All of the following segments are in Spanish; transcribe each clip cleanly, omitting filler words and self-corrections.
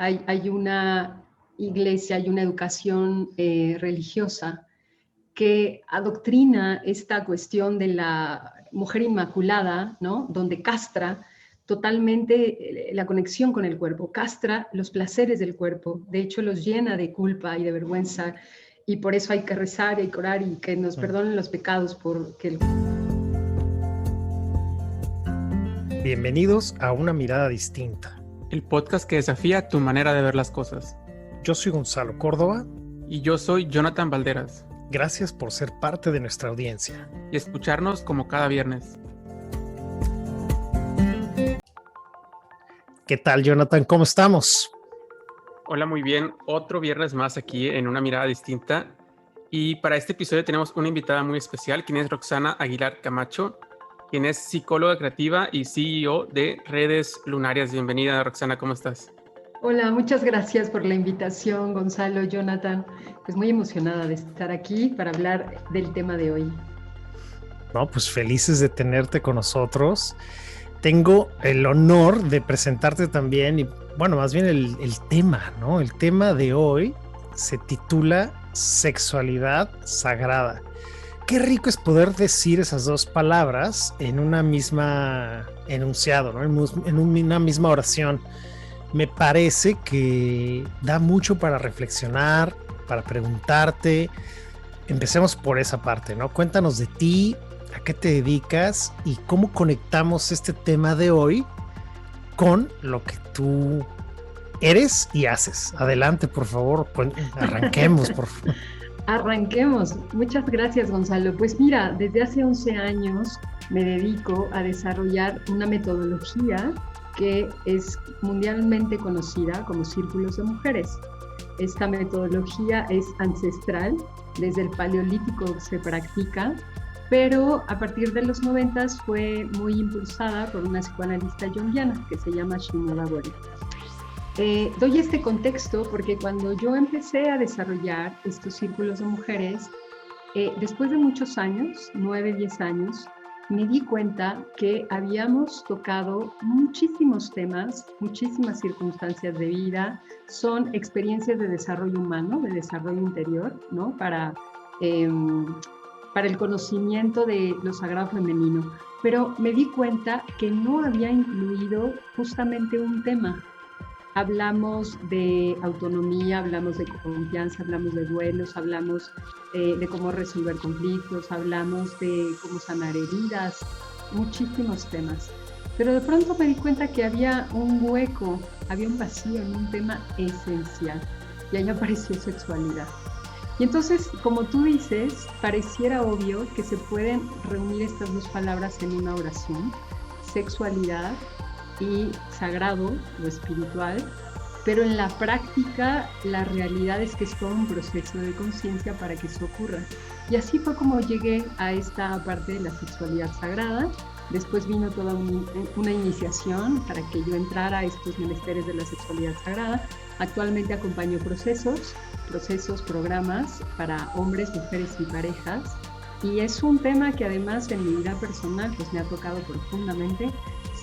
hay una iglesia, hay una educación religiosa que adoctrina esta cuestión de la mujer inmaculada, ¿no? Donde castra totalmente la conexión con el cuerpo, castra los placeres del cuerpo, de hecho los llena de culpa y de vergüenza, y por eso hay que rezar y orar y que nos perdonen los pecados porque Bienvenidos a Una Mirada Distinta, el podcast que desafía tu manera de ver las cosas. Yo soy Gonzalo Córdoba. Y yo soy Jonathan Valderas. Gracias por ser parte de nuestra audiencia. Y escucharnos como cada viernes. ¿Qué tal, Jonathan? ¿Cómo estamos? Hola, muy bien. Otro viernes más aquí en Una Mirada Distinta. Y para este episodio tenemos una invitada muy especial, quien es Roxana Aguilar Camacho, quien es psicóloga creativa y CEO de Redes Lunarias. Bienvenida, Roxana, ¿cómo estás? Hola, muchas gracias por la invitación, Gonzalo, Jonathan. Pues muy emocionada de estar aquí para hablar del tema de hoy. No, pues felices de tenerte con nosotros. Tengo el honor de presentarte también y, bueno, más bien el tema, ¿no? El tema de hoy se titula Sexualidad Sagrada. Qué rico es poder decir esas dos palabras en una misma enunciado, ¿no? En una misma oración. Me parece que da mucho para reflexionar, para preguntarte. Empecemos por esa parte, ¿no? Cuéntanos de ti, a qué te dedicas y cómo conectamos este tema de hoy con lo que tú eres y haces. Adelante, por favor, arranquemos, por favor. Arranquemos. Muchas gracias, Gonzalo. Pues mira, desde hace 11 años me dedico a desarrollar una metodología que es mundialmente conocida como Círculos de Mujeres. Esta metodología es ancestral, desde el Paleolítico se practica, pero a partir de los 90 fue muy impulsada por una psicoanalista junguiana que se llama Shimona Bori. Doy este contexto porque cuando yo empecé a desarrollar estos círculos de mujeres, después de muchos años, 9, 10 años, me di cuenta que habíamos tocado muchísimos temas, muchísimas circunstancias de vida, son experiencias de desarrollo humano, de desarrollo interior, ¿no? Para el conocimiento de lo sagrado femenino. Pero me di cuenta que no había incluido justamente un tema. Hablamos de autonomía, hablamos de confianza, hablamos de duelos, hablamos de cómo resolver conflictos, hablamos de cómo sanar heridas, muchísimos temas. Pero de pronto me di cuenta que había un hueco, había un vacío en un tema esencial y ahí apareció sexualidad. Y entonces, como tú dices, pareciera obvio que se pueden reunir estas dos palabras en una oración, sexualidad y sagrado o espiritual, pero en la práctica la realidad es que es todo un proceso de conciencia para que eso ocurra. Y así fue como llegué a esta parte de la sexualidad sagrada. Después vino toda una iniciación para que yo entrara a estos menesteres de la sexualidad sagrada. Actualmente acompaño procesos, programas para hombres, mujeres y parejas. Y es un tema que además en mi vida personal pues me ha tocado profundamente.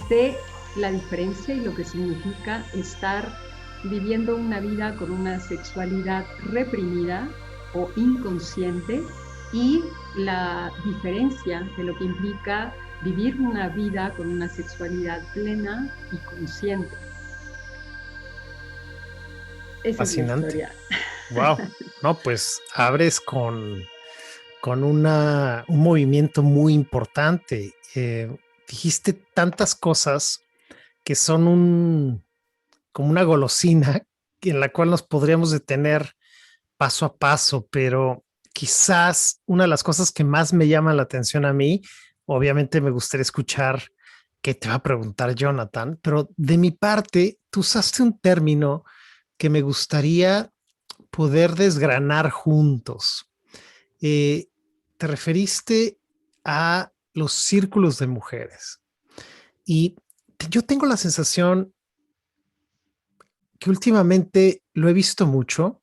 Sé la diferencia y lo que significa estar viviendo una vida con una sexualidad reprimida o inconsciente y la diferencia de lo que implica vivir una vida con una sexualidad plena y consciente. Esa fascinante. Es la historia. Wow. No, pues abres con un movimiento muy importante. Dijiste tantas cosas que son como una golosina en la cual nos podríamos detener paso a paso, pero quizás una de las cosas que más me llama la atención a mí, obviamente me gustaría escuchar qué te va a preguntar Jonathan, pero de mi parte, tú usaste un término que me gustaría poder desgranar juntos. Te referiste a los círculos de mujeres y yo tengo la sensación que últimamente lo he visto mucho,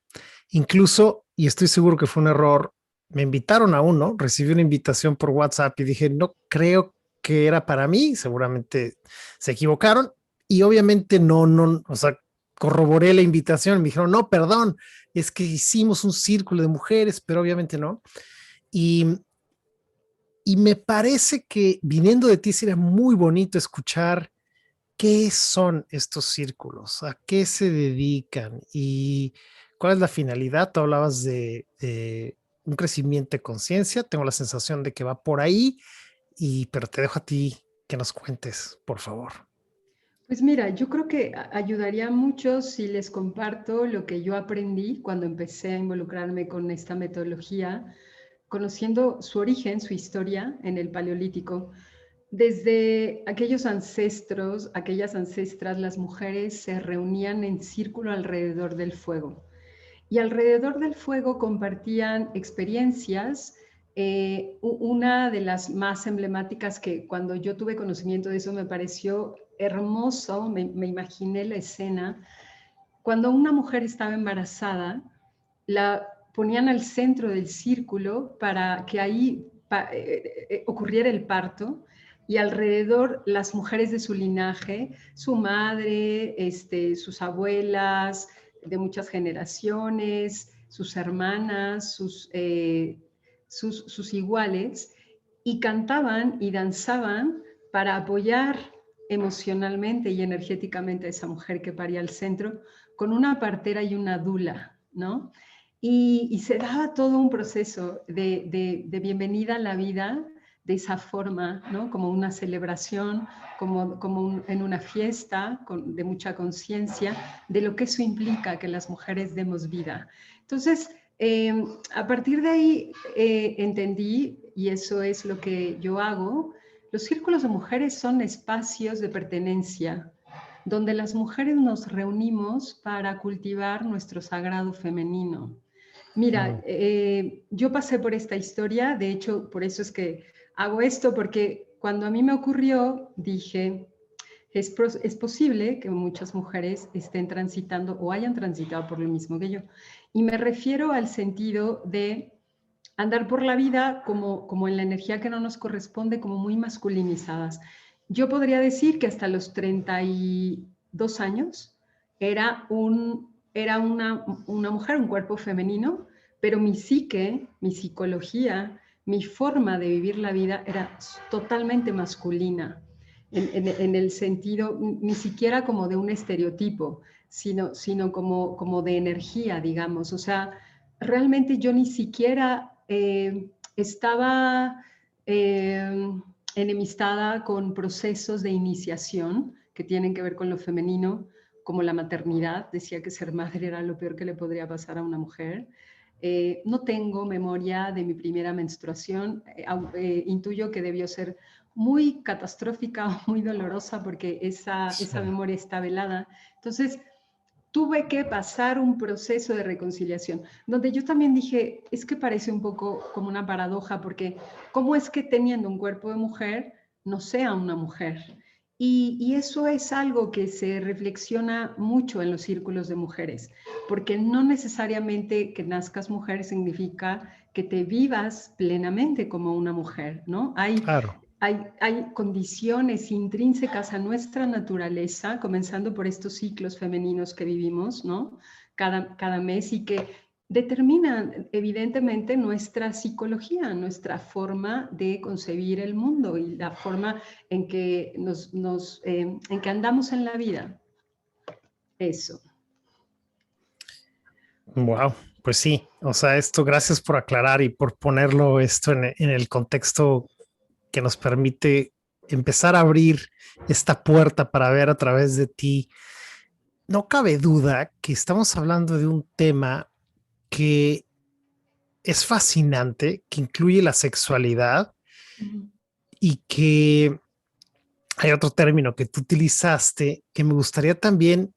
incluso, y estoy seguro que fue un error, me invitaron a uno, recibí una invitación por WhatsApp y dije, no creo que era para mí, seguramente se equivocaron y obviamente no, o sea, corroboré la invitación, me dijeron, no, perdón, es que hicimos un círculo de mujeres, pero obviamente no. Y, y me parece que viniendo de ti sería muy bonito escuchar qué son estos círculos, a qué se dedican y cuál es la finalidad. Tú hablabas de un crecimiento de conciencia, tengo la sensación de que va por ahí, pero te dejo a ti que nos cuentes, por favor. Pues mira, yo creo que ayudaría mucho si les comparto lo que yo aprendí cuando empecé a involucrarme con esta metodología, conociendo su origen, su historia en el Paleolítico. Desde aquellos ancestros, aquellas ancestras, las mujeres se reunían en círculo alrededor del fuego y alrededor del fuego compartían experiencias. Una de las más emblemáticas que cuando yo tuve conocimiento de eso me pareció hermoso, me imaginé la escena, cuando una mujer estaba embarazada, la ponían al centro del círculo para que ahí ocurriera el parto y alrededor las mujeres de su linaje, su madre, sus abuelas de muchas generaciones, sus hermanas, sus iguales, y cantaban y danzaban para apoyar emocionalmente y energéticamente a esa mujer que paría al centro, con una partera y una dula, ¿no? Y se daba todo un proceso de bienvenida a la vida de esa forma, ¿no? Como una celebración, como en una fiesta de mucha conciencia de lo que eso implica que las mujeres demos vida. Entonces, a partir de ahí entendí, y eso es lo que yo hago, los círculos de mujeres son espacios de pertenencia, donde las mujeres nos reunimos para cultivar nuestro sagrado femenino. Mira, yo pasé por esta historia, de hecho, por eso es que hago esto, porque cuando a mí me ocurrió, dije, es posible que muchas mujeres estén transitando o hayan transitado por lo mismo que yo. Y me refiero al sentido de andar por la vida como en la energía que no nos corresponde, como muy masculinizadas. Yo podría decir que hasta los 32 años era una mujer, un cuerpo femenino, pero mi psique, mi psicología, mi forma de vivir la vida era totalmente masculina, en el sentido, ni siquiera como de un estereotipo, sino como de energía, digamos. O sea, realmente yo ni siquiera estaba enemistada con procesos de iniciación que tienen que ver con lo femenino, como la maternidad. Decía que ser madre era lo peor que le podría pasar a una mujer. No tengo memoria de mi primera menstruación. Intuyo que debió ser muy catastrófica o muy dolorosa porque esa memoria está velada. Entonces, tuve que pasar un proceso de reconciliación, donde yo también dije, es que parece un poco como una paradoja, porque ¿cómo es que teniendo un cuerpo de mujer no sea una mujer? Y eso es algo que se reflexiona mucho en los círculos de mujeres, porque no necesariamente que nazcas mujer significa que te vivas plenamente como una mujer, ¿no? Claro. Hay condiciones intrínsecas a nuestra naturaleza, comenzando por estos ciclos femeninos que vivimos, ¿no? Cada mes, y que determinan evidentemente nuestra psicología, nuestra forma de concebir el mundo y la forma en que, en que andamos en la vida. Eso. Wow, pues sí, o sea, esto, gracias por aclarar y por ponerlo esto en el contexto que nos permite empezar a abrir esta puerta para ver a través de ti. No cabe duda que estamos hablando de un tema que es fascinante, que incluye la sexualidad y que hay otro término que tú utilizaste que me gustaría también,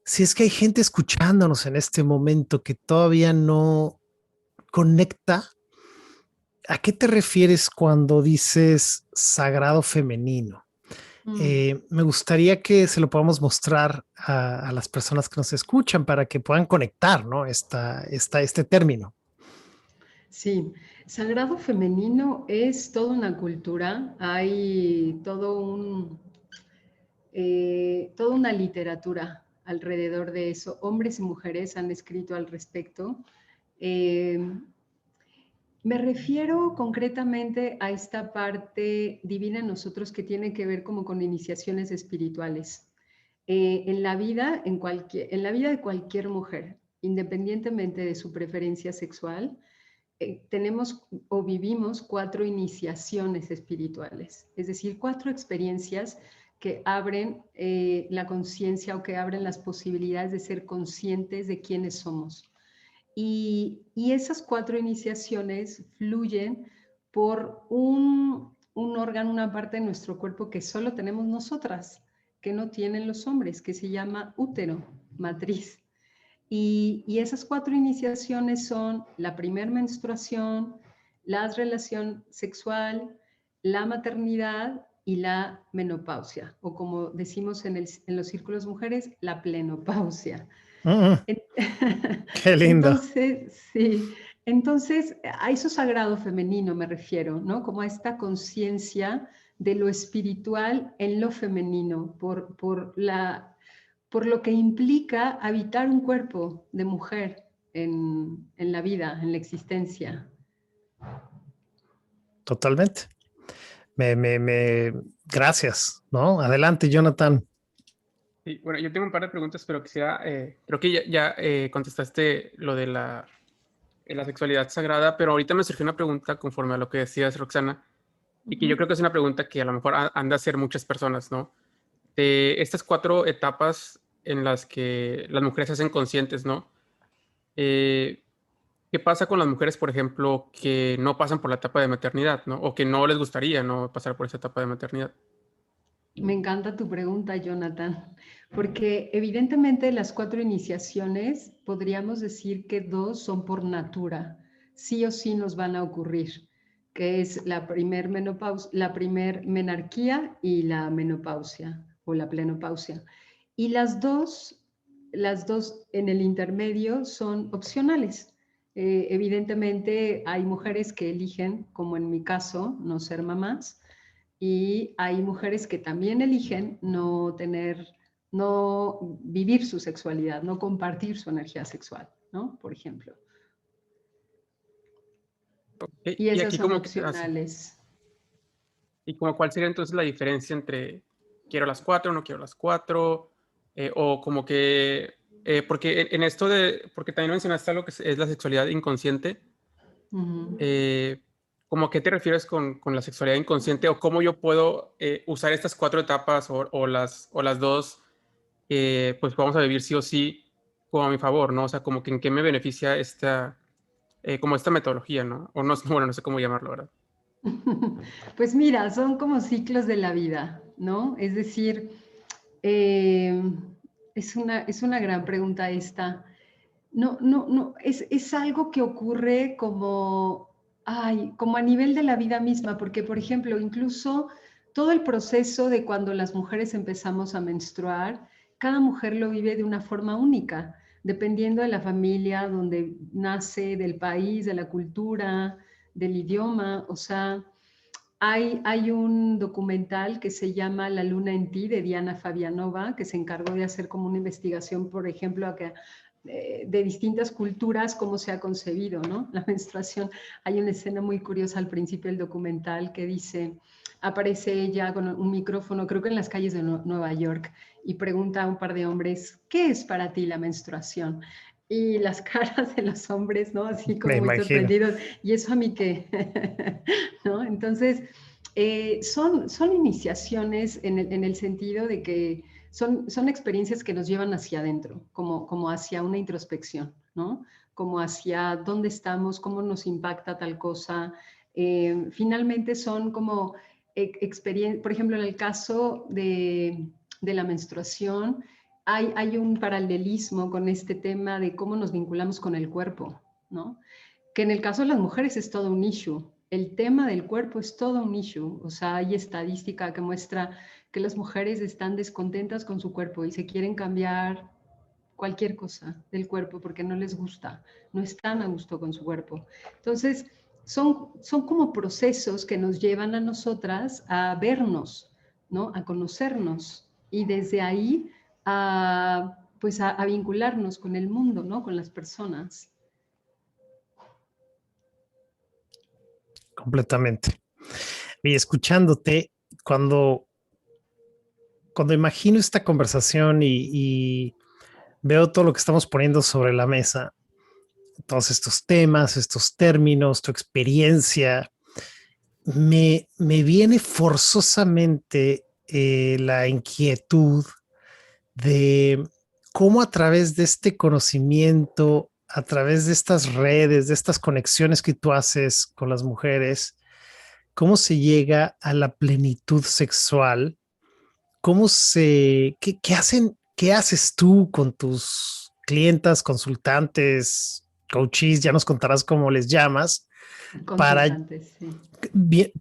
si es que hay gente escuchándonos en este momento que todavía no conecta. ¿A qué te refieres cuando dices sagrado femenino? Me gustaría que se lo podamos mostrar a las personas que nos escuchan para que puedan conectar, ¿no? Este término. Sí, sagrado femenino es toda una cultura, hay toda una literatura alrededor de eso. Hombres y mujeres han escrito al respecto. Me refiero concretamente a esta parte divina en nosotros que tiene que ver como con iniciaciones espirituales. En la vida, en la vida de cualquier mujer, independientemente de su preferencia sexual, tenemos o vivimos 4 iniciaciones espirituales, es decir, 4 experiencias que abren la conciencia o que abren las posibilidades de ser conscientes de quiénes somos. Y esas 4 iniciaciones fluyen por un órgano, una parte de nuestro cuerpo que solo tenemos nosotras, que no tienen los hombres, que se llama útero, matriz. Y esas 4 iniciaciones son la primer menstruación, la relación sexual, la maternidad y la menopausia, o como decimos en los círculos mujeres, la plenopausia. Qué lindo. Entonces, sí, entonces a eso sagrado femenino me refiero, ¿no? Como a esta conciencia de lo espiritual en lo femenino, por lo que implica habitar un cuerpo de mujer en la vida, en la existencia. Totalmente. Gracias, ¿no? Adelante, Jonathan. Sí, bueno, yo tengo un par de preguntas, pero quisiera, creo que ya contestaste lo de la sexualidad sagrada, pero ahorita me surgió una pregunta conforme a lo que decías, Roxana, y que yo creo que es una pregunta que a lo mejor han de hacer muchas personas, ¿no? De estas 4 etapas en las que las mujeres se hacen conscientes, ¿no? ¿Qué pasa con las mujeres, por ejemplo, que no pasan por la etapa de maternidad, ¿no? O que no les gustaría no pasar por esa etapa de maternidad. Me encanta tu pregunta, Jonathan, porque evidentemente las 4 iniciaciones podríamos decir que 2 son por natura, sí o sí nos van a ocurrir, que es la primer menarquía y la menopausia o la plenopausia. Y las dos en el intermedio son opcionales. Evidentemente hay mujeres que eligen, como en mi caso, no ser mamás, y hay mujeres que también eligen no vivir su sexualidad, no compartir su energía sexual, ¿no? Por ejemplo. Y Y esas aquí son como, opcionales. ¿y como cuál sería entonces la diferencia entre quiero las 4, no quiero las 4? O como que, porque en esto porque también mencionaste algo que es la sexualidad inconsciente. ¿Cómo a qué te refieres con la sexualidad inconsciente? ¿O cómo yo puedo usar estas 4 etapas o las 2, pues vamos a vivir sí o sí como a mi favor, ¿no? O sea, como que en qué me beneficia como esta metodología, ¿no? O no, bueno, no sé cómo llamarlo, ¿verdad? Pues mira, son como ciclos de la vida, ¿no? Es decir, es una gran pregunta esta. No, es algo que ocurre como a nivel de la vida misma, porque por ejemplo, incluso todo el proceso de cuando las mujeres empezamos a menstruar, cada mujer lo vive de una forma única, dependiendo de la familia donde nace, del país, de la cultura, del idioma. O sea, hay un documental que se llama La luna en ti, de Diana Fabianova, que se encargó de hacer como una investigación, por ejemplo, de distintas culturas, cómo se ha concebido, ¿no? La menstruación. Hay una escena muy curiosa al principio del documental que dice, aparece ella con un micrófono, creo que en las calles de Nueva York, y pregunta a un par de hombres, ¿qué es para ti la menstruación? Y las caras de los hombres, ¿no? Así como Me muy imagino. sorprendidos. ¿Y eso a mí qué? ¿No? Entonces, son iniciaciones en el sentido de que son experiencias que nos llevan hacia adentro, como hacia una introspección, ¿no? Como hacia dónde estamos, cómo nos impacta tal cosa. Finalmente son como experiencias, por ejemplo, en el caso de la menstruación, hay un paralelismo con este tema de cómo nos vinculamos con el cuerpo, ¿no? Que en el caso de las mujeres es todo un issue. El tema del cuerpo es todo un issue. O sea, hay estadística que muestra que las mujeres están descontentas con su cuerpo y se quieren cambiar cualquier cosa del cuerpo porque no les gusta, no están a gusto con su cuerpo. Entonces, son como procesos que nos llevan a nosotras a vernos, ¿no? A conocernos y desde ahí a pues a vincularnos con el mundo, ¿no? Con las personas. Completamente. Y escuchándote, cuando imagino esta conversación y veo todo lo que estamos poniendo sobre la mesa, todos estos temas, estos términos, tu experiencia, me viene forzosamente la inquietud de cómo a través de este conocimiento, a través de estas redes, de estas conexiones que tú haces con las mujeres, cómo se llega a la plenitud sexual, qué haces tú con tus clientas, consultantes, coaches, ya nos contarás cómo les llamas, para, Consultantes, sí.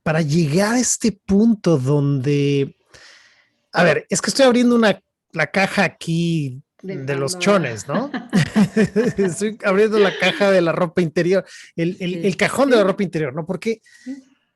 para llegar a este punto donde, a ver, es que estoy abriendo la caja aquí de los chones, ¿no? Estoy abriendo la caja de la ropa interior, el cajón de la ropa interior, ¿no? Porque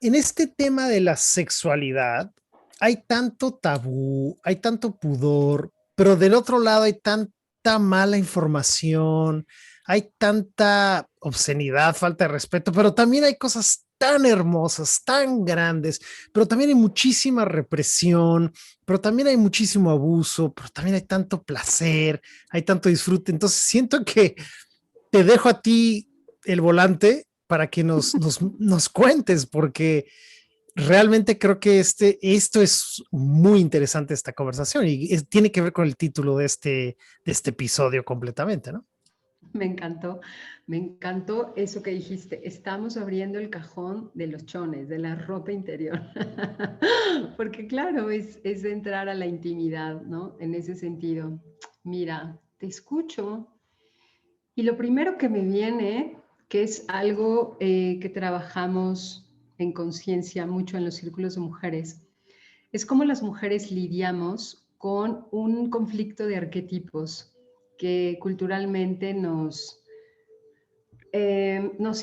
en este tema de la sexualidad hay tanto tabú, hay tanto pudor, pero del otro lado hay tanta mala información, hay tanta obscenidad, falta de respeto, pero también hay cosas tan hermosas, tan grandes, pero también hay muchísima represión, pero también hay muchísimo abuso, pero también hay tanto placer, hay tanto disfrute. Entonces siento que te dejo a ti el volante para que nos cuentes, porque realmente creo que esto es muy interesante, esta conversación, y tiene que ver con el título de este episodio completamente, ¿no? Me encantó eso que dijiste. Estamos abriendo el cajón de los chones, de la ropa interior. Porque claro, es entrar a la intimidad, ¿no? En ese sentido. Mira, te escucho y lo primero que me viene, que es algo que trabajamos en conciencia mucho en los círculos de mujeres, es cómo las mujeres lidiamos con un conflicto de arquetipos que culturalmente nos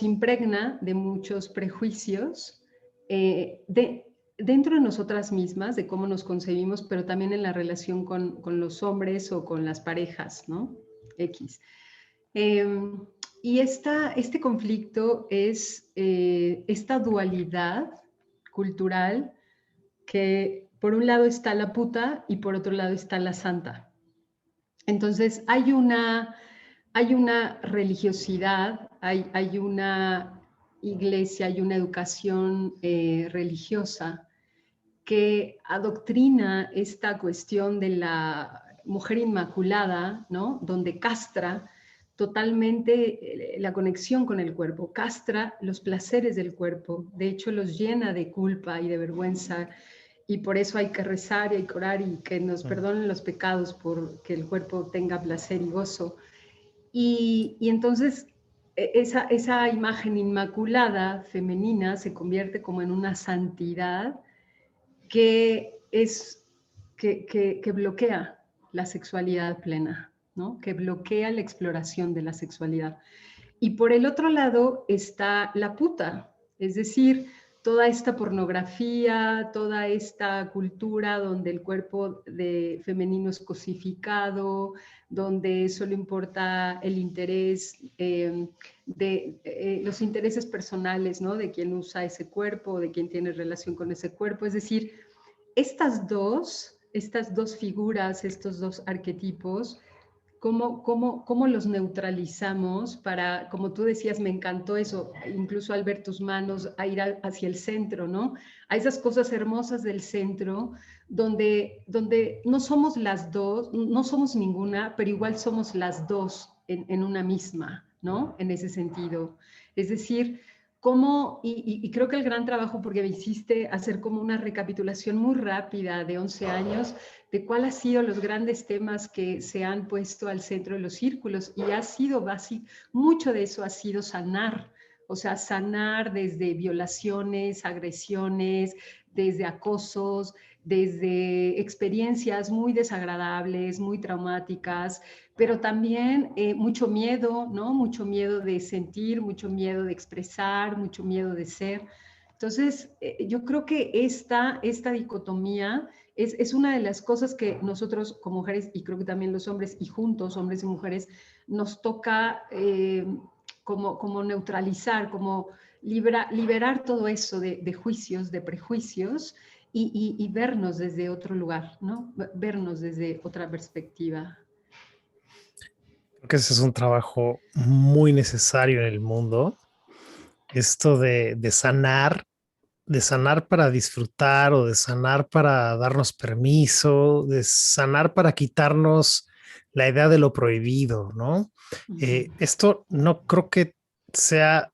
impregna de muchos prejuicios dentro de nosotras mismas, de cómo nos concebimos, pero también en la relación con los hombres o con las parejas, ¿no? X. Y este conflicto es esta dualidad cultural que por un lado está la puta y por otro lado está la santa. Entonces hay una religiosidad, hay una iglesia, hay una educación religiosa que adoctrina esta cuestión de la mujer inmaculada, ¿no? Donde castra totalmente la conexión con el cuerpo, castra los placeres del cuerpo, de hecho los llena de culpa y de vergüenza, y por eso hay que rezar y hay que orar y que nos perdonen los pecados porque el cuerpo tenga placer y gozo. Y entonces esa imagen inmaculada femenina se convierte como en una santidad que bloquea la sexualidad plena, ¿no? Que bloquea la exploración de la sexualidad. Y por el otro lado está la puta, es decir, toda esta pornografía, toda esta cultura donde el cuerpo femenino es cosificado, donde solo importa el interés los intereses personales, ¿no? De quien usa ese cuerpo, de quien tiene relación con ese cuerpo. Es decir, estas dos figuras, estos dos arquetipos, ¿cómo los neutralizamos para, como tú decías, me encantó eso, incluso al ver tus manos, a ir hacia el centro, ¿no? A esas cosas hermosas del centro, donde no somos las dos, no somos ninguna, pero igual somos las dos en una misma, ¿no? En ese sentido. Es decir, y creo que el gran trabajo, porque me hiciste hacer como una recapitulación muy rápida de 11 años, de cuáles han sido los grandes temas que se han puesto al centro de los círculos, y ha sido básico, mucho de eso ha sido sanar, o sea, sanar desde violaciones, agresiones, desde acosos, desde experiencias muy desagradables, muy traumáticas, pero también mucho miedo, ¿no? Mucho miedo de sentir, mucho miedo de expresar, mucho miedo de ser. Entonces, yo creo que esta dicotomía Es una de las cosas que nosotros como mujeres, y creo que también los hombres, y juntos, hombres y mujeres, nos toca como neutralizar, como liberar todo eso de juicios, de prejuicios, y vernos desde otro lugar, ¿no? Vernos desde otra perspectiva. Creo que ese es un trabajo muy necesario en el mundo. Esto de sanar para disfrutar o de sanar para darnos permiso, de sanar para quitarnos la idea de lo prohibido, ¿no? Esto no creo que sea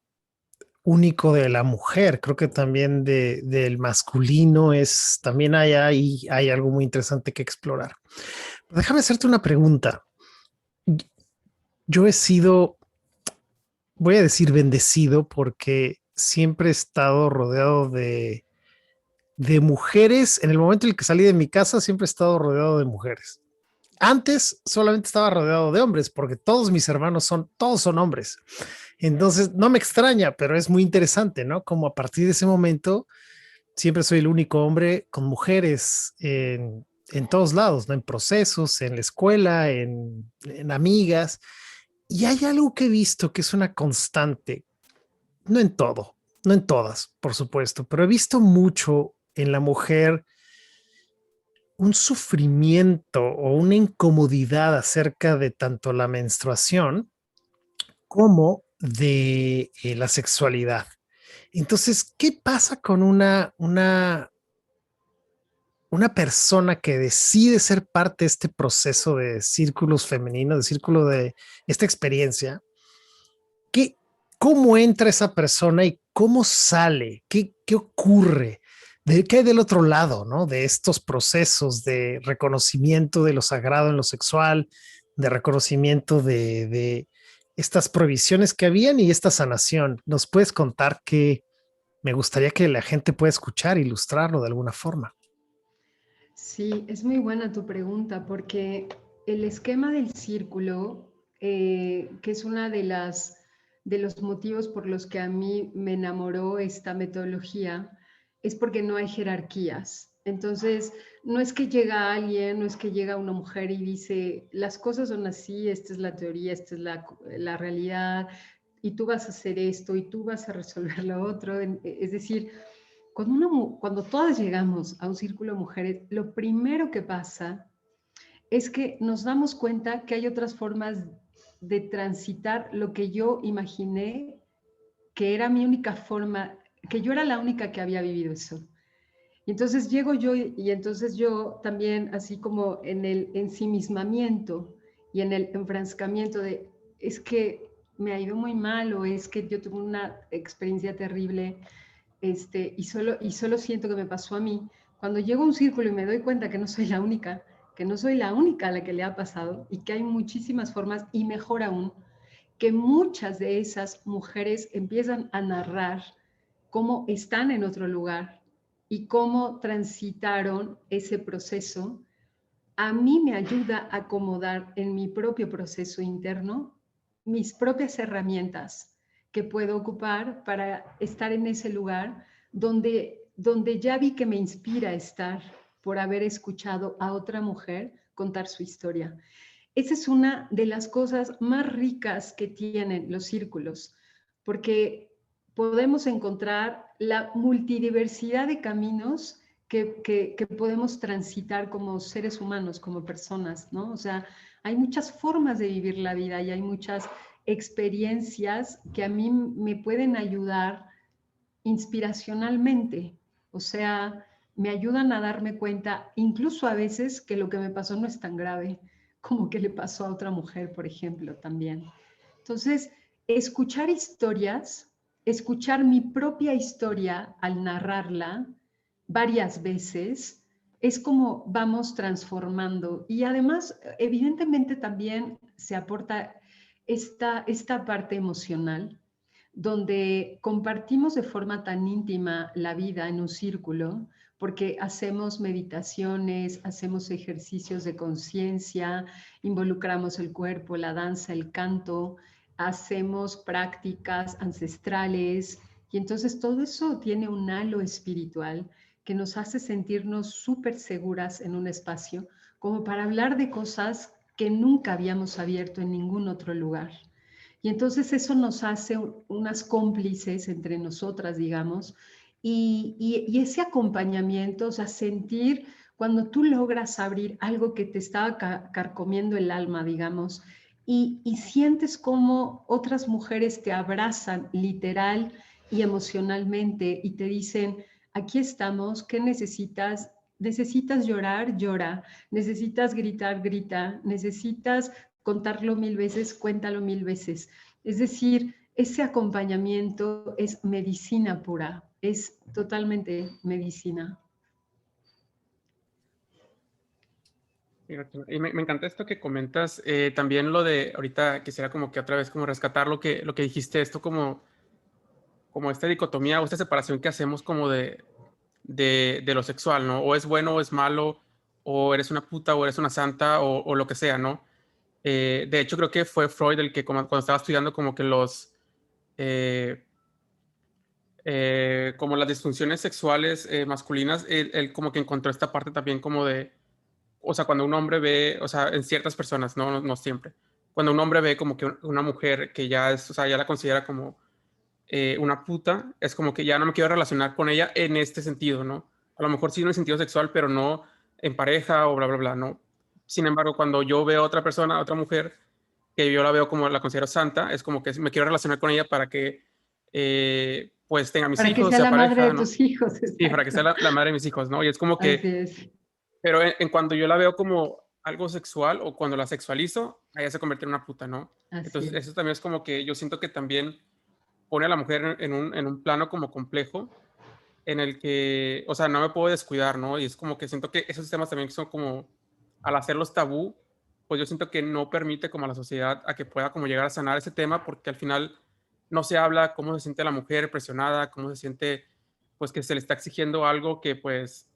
único de la mujer, creo que también del masculino también hay algo muy interesante que explorar. Déjame hacerte una pregunta. Yo he sido, voy a decir bendecido, porque siempre he estado rodeado de mujeres. En el momento en el que salí de mi casa, siempre he estado rodeado de mujeres. Antes solamente estaba rodeado de hombres, porque todos mis hermanos todos son hombres. Entonces no me extraña, pero es muy interesante, ¿no? Como a partir de ese momento siempre soy el único hombre con mujeres en todos lados, ¿no? En procesos, en la escuela, en amigas. Y hay algo que he visto que es una constante, no en todo, no en todas, por supuesto, pero he visto mucho en la mujer un sufrimiento o una incomodidad acerca de tanto la menstruación como de la sexualidad. Entonces, ¿qué pasa con una persona que decide ser parte de este proceso de círculos femeninos, de círculo de esta experiencia? ¿Qué, ¿Cómo entra esa persona y cómo sale? ¿Qué ocurre? ¿Qué hay del otro lado, ¿no? De estos procesos de reconocimiento de lo sagrado en lo sexual, de reconocimiento de estas prohibiciones que habían y esta sanación. ¿Nos puedes contar que me gustaría que la gente pueda escuchar, ilustrarlo de alguna forma? Sí, es muy buena tu pregunta porque el esquema del círculo, que es una de los motivos por los que a mí me enamoró esta metodología, es porque no hay jerarquías. Entonces, no es que llega alguien, no es que llega una mujer y dice, las cosas son así, esta es la teoría, esta es la realidad, y tú vas a hacer esto y tú vas a resolver lo otro. Es decir, cuando todas llegamos a un círculo de mujeres, lo primero que pasa es que nos damos cuenta que hay otras formas de transitar lo que yo imaginé que era mi única forma, que yo era la única que había vivido eso. Y entonces llego yo y entonces yo también, así como en el ensimismamiento y en el enfrancamiento de, es que me ha ido muy mal o es que yo tuve una experiencia terrible, y solo siento que me pasó a mí. Cuando llego a un círculo y me doy cuenta que no soy la única, que no soy la única a la que le ha pasado y que hay muchísimas formas, y mejor aún, que muchas de esas mujeres empiezan a narrar cómo están en otro lugar y cómo transitaron ese proceso, a mí me ayuda a acomodar en mi propio proceso interno mis propias herramientas que puedo ocupar para estar en ese lugar donde ya vi que me inspira estar por haber escuchado a otra mujer contar su historia. Esa es una de las cosas más ricas que tienen los círculos, porque podemos encontrar la multidiversidad de caminos que podemos transitar como seres humanos, como personas, ¿no? O sea, hay muchas formas de vivir la vida y hay muchas experiencias que a mí me pueden ayudar inspiracionalmente. O sea, me ayudan a darme cuenta, incluso a veces, que lo que me pasó no es tan grave como que le pasó a otra mujer, por ejemplo, también. Entonces, escuchar historias, escuchar mi propia historia al narrarla varias veces, es como vamos transformando. Y además, evidentemente también se aporta esta parte emocional, donde compartimos de forma tan íntima la vida en un círculo, porque hacemos meditaciones, hacemos ejercicios de conciencia, involucramos el cuerpo, la danza, el canto, hacemos prácticas ancestrales, y entonces todo eso tiene un halo espiritual que nos hace sentirnos súper seguras en un espacio, como para hablar de cosas que nunca habíamos abierto en ningún otro lugar. Y entonces eso nos hace unas cómplices entre nosotras, digamos, y ese acompañamiento, o sea, sentir cuando tú logras abrir algo que te estaba carcomiendo el alma, digamos, y sientes como otras mujeres te abrazan literal y emocionalmente y te dicen, aquí estamos, ¿qué necesitas? Necesitas llorar, llora. Necesitas gritar, grita. Necesitas contarlo 1000 veces, cuéntalo 1000 veces. Es decir, ese acompañamiento es medicina pura, es totalmente medicina. Y me encanta esto que comentas. También lo de, ahorita quisiera como que otra vez como rescatar lo que dijiste, esto como esta dicotomía o esta separación que hacemos como de lo sexual, ¿no? O es bueno o es malo, o eres una puta o eres una santa o lo que sea, ¿no? De hecho, creo que fue Freud el que cuando estaba estudiando como que eh, como las disfunciones sexuales masculinas, él como que encontró esta parte también como de, o sea, cuando un hombre ve, o sea, en ciertas personas, no siempre, cuando un hombre ve como que una mujer que ya es, o sea, ya la considera como una puta, es como que ya no me quiero relacionar con ella en este sentido, ¿no? A lo mejor sí en el sentido sexual, pero no en pareja o bla, bla, bla, ¿no? Sin embargo, cuando yo veo a otra persona, a otra mujer, que yo la veo como la considero santa, es como que me quiero relacionar con ella para que pues tenga mis Para que hijos, sea sea la madre de pareja, ¿no? tus hijos, Sí, para que sea exacto. la madre de mis hijos, ¿no? Y es como Así que, es. pero en cuando yo la veo como algo sexual o cuando la sexualizo, ella se convierte en una puta, ¿no? Así Entonces, es. eso también es como que yo siento que también pone a la mujer en un plano como complejo en el que, o sea, no me puedo descuidar, ¿no? Y es como que siento que esos temas también son como, al hacerlos tabú, pues yo siento que no permite como a la sociedad a que pueda como llegar a sanar ese tema, porque al final no se habla cómo se siente la mujer presionada, cómo se siente, pues que se le está exigiendo algo que pues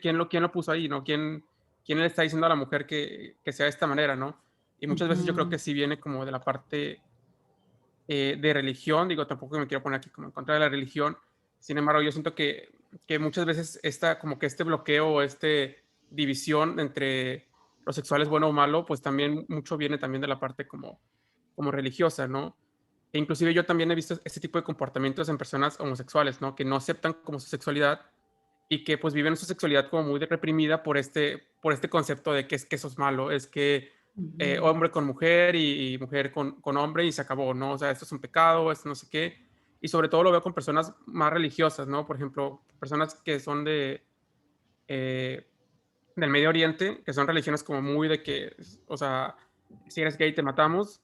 quién lo puso ahí, ¿no? ¿Quién le está diciendo a la mujer que sea de esta manera, ¿no? Y muchas veces yo creo que Ujú. sí viene como de la parte de religión, digo, tampoco me quiero poner aquí como en contra de la religión, sin embargo, yo siento que muchas veces como que este bloqueo o este división entre lo sexual es bueno o malo, pues también mucho viene también de la parte como religiosa, ¿no? E inclusive yo también he visto este tipo de comportamientos en personas homosexuales, ¿no? Que no aceptan como su sexualidad y que pues viven su sexualidad como muy reprimida por este concepto de que eso es malo, es que Ujú. hombre con mujer y mujer con hombre y se acabó, ¿no? O sea, esto es un pecado, esto no sé qué. Y sobre todo lo veo con personas más religiosas, ¿no? Por ejemplo, personas que son eh, del Medio Oriente, que son religiones como muy de que, o sea, si eres gay te matamos,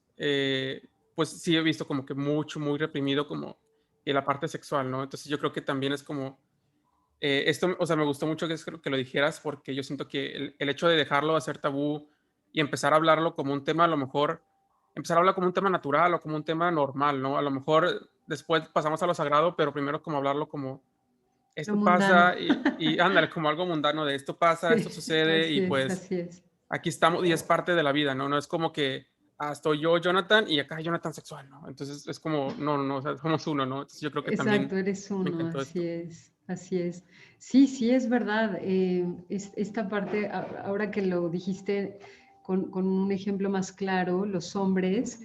pues sí he visto como que muy reprimido como en la parte sexual, ¿no? Entonces yo creo que también es como esto, o sea, me gustó mucho que lo dijeras porque yo siento que el hecho de dejarlo de ser tabú y empezar a hablarlo como un tema, a lo mejor, empezar a hablarlo como un tema natural o como un tema normal, ¿no? A lo mejor después pasamos a lo sagrado, pero primero como hablarlo como Lo esto mundano. pasa y ándale, como algo mundano de esto pasa, esto Sí, sucede y así es, pues así es. aquí estamos y es parte de la vida, ¿no? No es como que estoy yo, Jonathan, y acá hay Jonathan sexual, ¿no? Entonces es como, no, o sea, somos uno, ¿no? Entonces yo creo que también Exacto, eres me uno, encantó así esto. es, así es. Sí, sí, es verdad. Esta parte, ahora que lo dijiste con un ejemplo más claro, los hombres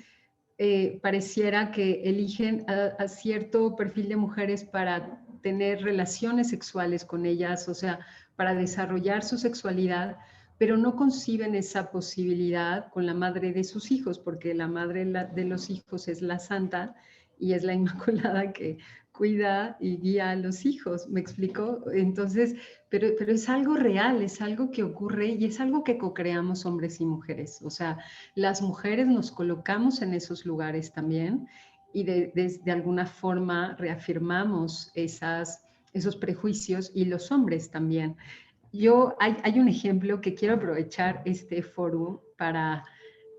pareciera que eligen a cierto perfil de mujeres para tener relaciones sexuales con ellas, o sea, para desarrollar su sexualidad, pero no conciben esa posibilidad con la madre de sus hijos, porque la madre de los hijos es la santa y es la Inmaculada que cuida y guía a los hijos, ¿me explico? Entonces, pero es algo real, es algo que ocurre y es algo que co-creamos hombres y mujeres. O sea, las mujeres nos colocamos en esos lugares también y de alguna forma reafirmamos esos prejuicios y los hombres también. Hay un ejemplo que quiero aprovechar este foro para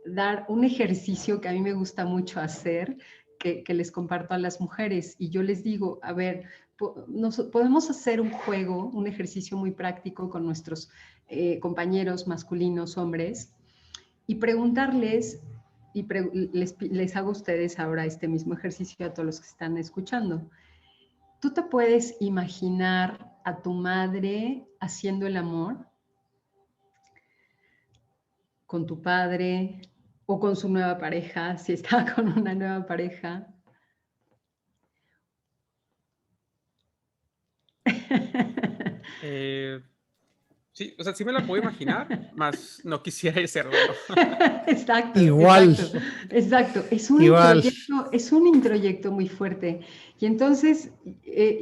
dar un ejercicio que a mí me gusta mucho hacer, que les comparto a las mujeres. Y yo les digo, a ver, podemos hacer un juego, un ejercicio muy práctico con nuestros compañeros masculinos, hombres, y preguntarles, les hago a ustedes ahora este mismo ejercicio a todos los que están escuchando. ¿Tú te puedes imaginar a tu madre haciendo el amor con tu padre o con su nueva pareja, si está con una nueva pareja. Sí, o sea, sí me la puedo imaginar, más no quisiera serlo, ¿no? Exacto, Igual, exacto, exacto. igual. Es un introyecto muy fuerte. Y entonces,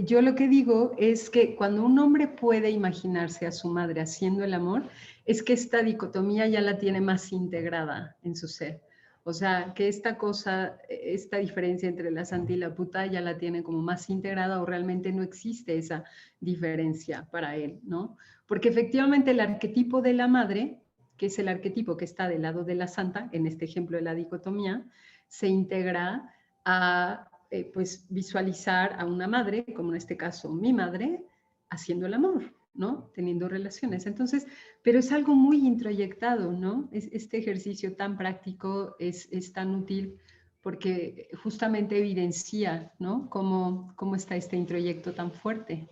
yo lo que digo es que cuando un hombre puede imaginarse a su madre haciendo el amor, es que esta dicotomía ya la tiene más integrada en su ser. O sea, que esta cosa, esta diferencia entre la santa y la puta ya la tiene como más integrada o realmente no existe esa diferencia para él, ¿no? Porque efectivamente el arquetipo de la madre, que es el arquetipo que está del lado de la santa, en este ejemplo de la dicotomía, se integra a pues visualizar a una madre, como en este caso mi madre, haciendo el amor, ¿no? Teniendo relaciones. Entonces, pero es algo muy introyectado, ¿no? Este ejercicio tan práctico es tan útil porque justamente evidencia, ¿no? Cómo está este introyecto tan fuerte.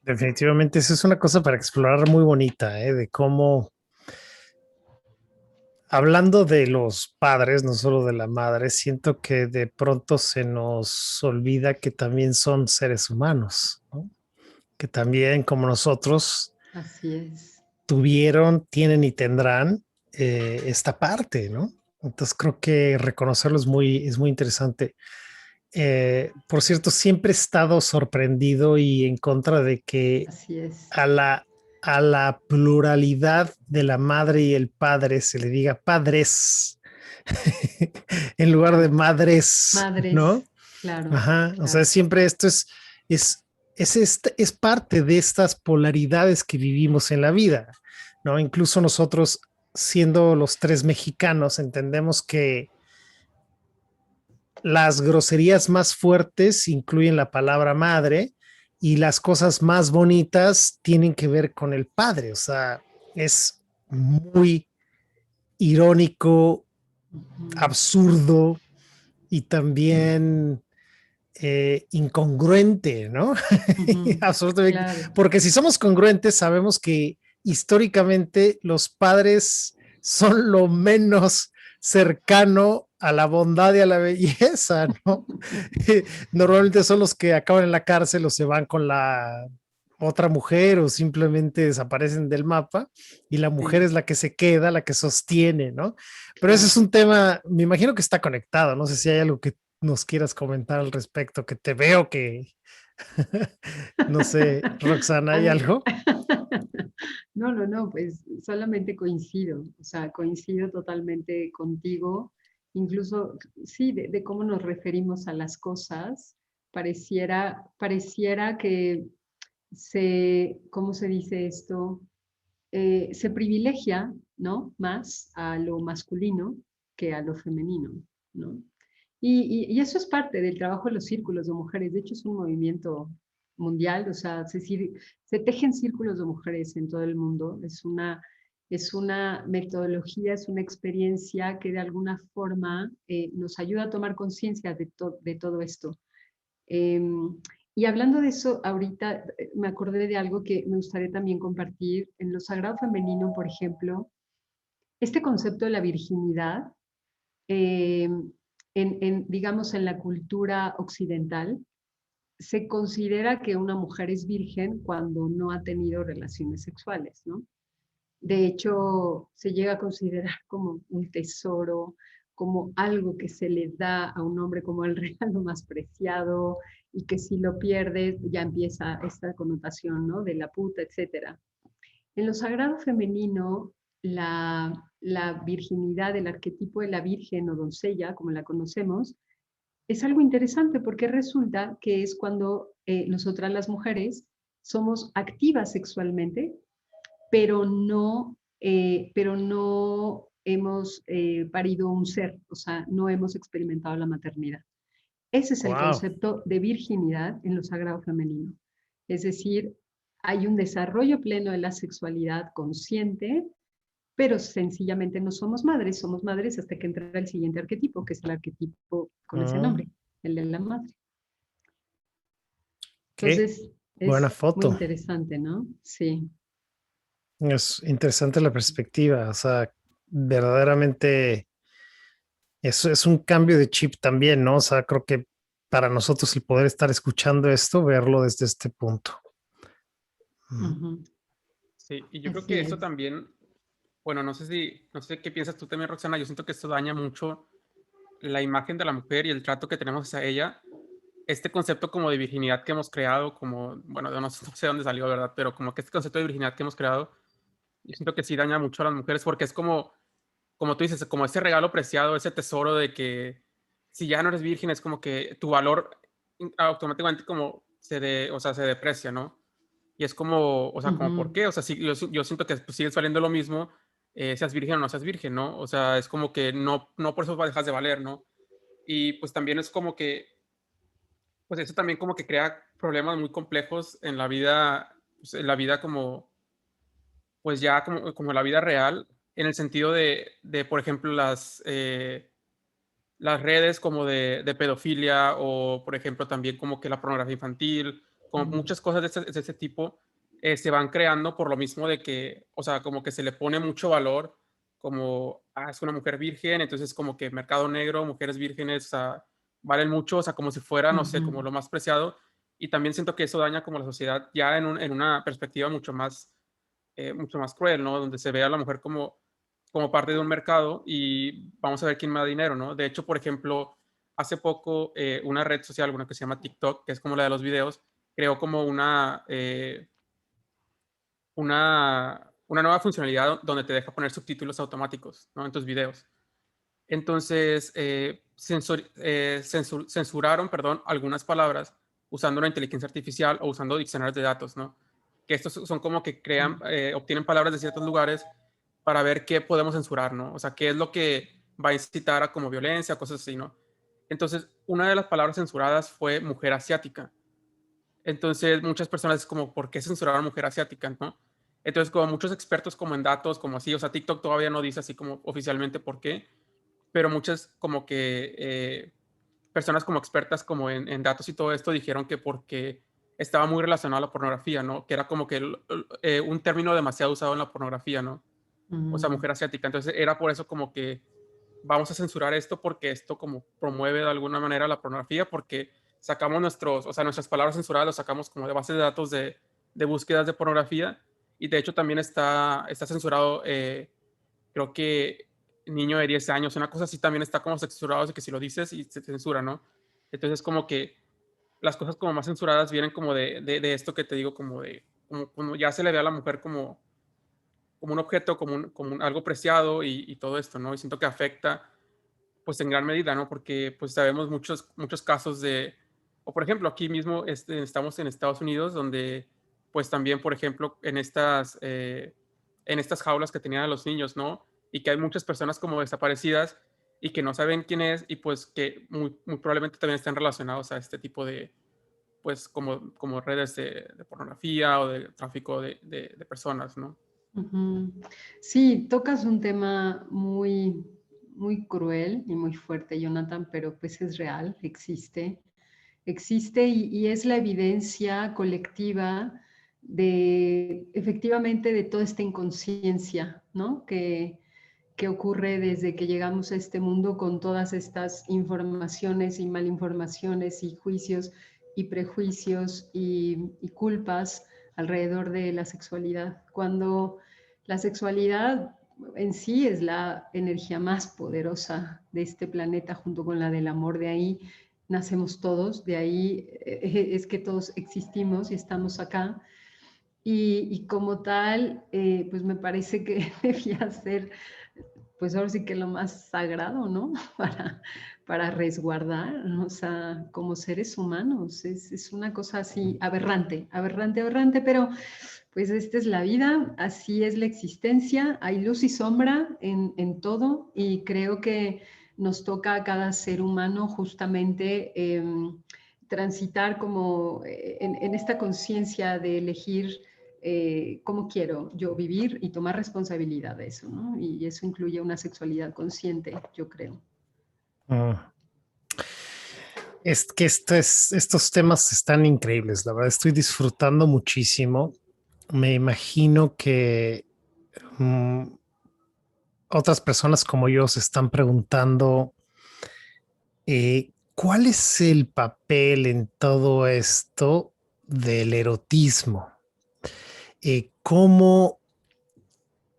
Definitivamente, eso es una cosa para explorar muy bonita, ¿eh? De cómo, hablando de los padres, no solo de la madre, siento que de pronto se nos olvida que también son seres humanos, ¿no? Que también, como nosotros, Así es. tuvieron, tienen y tendrán esta parte, ¿no? Entonces creo que reconocerlo es muy interesante. Por cierto, siempre he estado sorprendido y en contra de que Así es. a a la pluralidad de la madre y el padre se le diga padres en lugar de Claro. madres, Madres, ¿no? claro, Ajá, o sea, claro. siempre esto es parte de estas polaridades que vivimos en la vida, ¿no? Incluso nosotros, siendo los tres mexicanos, entendemos que las groserías más fuertes incluyen la palabra madre y las cosas más bonitas tienen que ver con el padre. O sea, es muy irónico, Ujú, absurdo y también incongruente, ¿no? ujú, Absolutamente. claro. Porque si somos congruentes, sabemos que históricamente los padres son lo menos cercano a la bondad y a la belleza, ¿no? Normalmente son los que acaban en la cárcel o se van con la otra mujer o simplemente desaparecen del mapa y la mujer Sí, es la que se queda, la que sostiene, ¿no? Pero ese es claro. un tema, me imagino que está conectado, no sé si hay algo que nos quieras comentar al respecto, que te veo que, no sé, Roxana, A ¿hay mí, algo? no, no, no, pues solamente coincido, o sea, coincido totalmente contigo, incluso, sí, de cómo nos referimos a las cosas, pareciera que ¿cómo se dice esto? Se privilegia, ¿no? Más a lo masculino que a lo femenino, ¿no? Y eso es parte del trabajo de los círculos de mujeres. De hecho, es un movimiento mundial, o sea, se tejen círculos de mujeres en todo el mundo. Es una metodología, es una experiencia que de alguna forma nos ayuda a tomar conciencia de todo esto. Y hablando de eso, ahorita me acordé de algo que me gustaría también compartir. En lo sagrado femenino, por ejemplo, este concepto de la virginidad, eh, digamos, en la cultura occidental, se considera que una mujer es virgen cuando no ha tenido relaciones sexuales, ¿no? De hecho, se llega a considerar como un tesoro, como algo que se le da a un hombre como el regalo más preciado y que si lo pierdes ya empieza esta connotación, ¿no? De la puta, etcétera. En lo sagrado femenino, la virginidad, el arquetipo de la virgen o doncella, como la conocemos, es algo interesante porque resulta que es cuando nosotras las mujeres somos activas sexualmente, pero no hemos parido un ser, o sea, no hemos experimentado la maternidad. Ese es el Wow. concepto de virginidad en lo sagrado femenino. Es decir, hay un desarrollo pleno de la sexualidad consciente, pero sencillamente no somos madres hasta que entra el siguiente arquetipo, que es el arquetipo con ese nombre, el de la madre. Qué Entonces, buena es muy foto. interesante, ¿no? Sí. Es interesante la perspectiva. O sea, verdaderamente eso es un cambio de chip también, ¿no? O sea, creo que para nosotros el poder estar escuchando esto, verlo desde este punto. Ujú. Sí, y yo creo que Así esto es. también, bueno, no sé qué piensas tú también, Roxana, yo siento que esto daña mucho la imagen de la mujer y el trato que tenemos hacia ella. Este concepto como de virginidad que hemos creado, como, bueno, yo no, no sé dónde salió, ¿verdad? Pero como que este concepto de virginidad que hemos creado, yo siento que sí daña mucho a las mujeres porque es como tú dices, como ese regalo preciado, ese tesoro de que si ya no eres virgen es como que tu valor automáticamente como o sea, se deprecia, ¿no? Y es como, o sea, como, ¿por Ujú, qué? O sea, sí, yo siento que pues, sigue saliendo lo mismo, seas virgen o no seas virgen, ¿no? O sea, es como que no por eso dejas de valer, ¿no? Y pues también es como que, pues eso también como que crea problemas muy complejos en la vida, pues, en la vida como, pues ya como la vida real, en el sentido de por ejemplo, las redes como de pedofilia o, por ejemplo, también como que la pornografía infantil, como ujú, muchas cosas de ese tipo, se van creando por lo mismo de que, o sea, como que se le pone mucho valor, como, es una mujer virgen, entonces como que mercado negro, mujeres vírgenes, o sea, valen mucho, o sea, como si fuera, no sé, como ujú, lo más preciado. Y también siento que eso daña como la sociedad ya en una perspectiva mucho más cruel, ¿no? Donde se ve a la mujer como parte de un mercado y vamos a ver quién me da dinero, ¿no? De hecho, por ejemplo, hace poco una red social, una que se llama TikTok, que es como la de los videos, creó como una nueva funcionalidad donde te deja poner subtítulos automáticos, ¿no? En tus videos. Entonces, censuraron, perdón, algunas palabras usando una inteligencia artificial o usando diccionarios de datos, ¿no? Que estos son como que crean, obtienen palabras de ciertos lugares para ver qué podemos censurar, ¿no? O sea, qué es lo que va a incitar a como violencia, cosas así, ¿no? Entonces, una de las palabras censuradas fue mujer asiática. Entonces, muchas personas es como, ¿por qué censurar a mujer asiática, no? Entonces, como muchos expertos como en datos, como así, o sea, TikTok todavía no dice así como oficialmente por qué, pero muchas como que personas como expertas como en datos y todo esto dijeron que porque estaba muy relacionado a la pornografía, ¿no? Que era como que un término demasiado usado en la pornografía, ¿no? O sea, ujú, mujer asiática. Entonces era por eso como que vamos a censurar esto porque esto como promueve de alguna manera la pornografía porque sacamos o sea, nuestras palabras censuradas las sacamos como de bases de datos de búsquedas de pornografía y de hecho también está censurado, creo que niño de 10 años, una cosa así también está como censurado, de que si lo dices y se censura, ¿no? Entonces como que las cosas como más censuradas vienen como de esto que te digo, como ya se le ve a la mujer como un objeto, algo preciado y todo esto, ¿no? Y siento que afecta, pues en gran medida, ¿no? Porque pues sabemos muchos casos o por ejemplo, aquí mismo estamos en Estados Unidos, donde pues también, por ejemplo, en estas jaulas que tenían a los niños, ¿no? Y que hay muchas personas como desaparecidas y que no saben quién es y pues que muy probablemente también estén relacionados a este tipo pues como redes de pornografía o de tráfico de personas, ¿no? ujú. Sí, tocas un tema muy, muy cruel y muy fuerte, Jonathan, pero pues es real, existe y es la evidencia colectiva de efectivamente de toda esta inconsciencia, ¿no? Que ocurre desde que llegamos a este mundo con todas estas informaciones y malinformaciones y juicios y prejuicios y culpas alrededor de la sexualidad. Cuando la sexualidad en sí es la energía más poderosa de este planeta junto con la del amor, de ahí nacemos todos, de ahí es que todos existimos y estamos acá. Y como tal, pues me parece que debía ser, pues ahora sí que lo más sagrado, ¿no? Para resguardar, o sea, como seres humanos. Es una cosa así aberrante, aberrante, aberrante, pero pues esta es la vida, así es la existencia, hay luz y sombra en todo y creo que nos toca a cada ser humano justamente transitar como en esta conciencia de elegir cómo quiero yo vivir y tomar responsabilidad de eso, ¿no? Y eso incluye una sexualidad consciente, yo creo. Ah, Es que estos temas están increíbles, la verdad, estoy disfrutando muchísimo. Me imagino que mm, otras personas como yo se están preguntando ¿cuál es el papel en todo esto del erotismo? ¿Cómo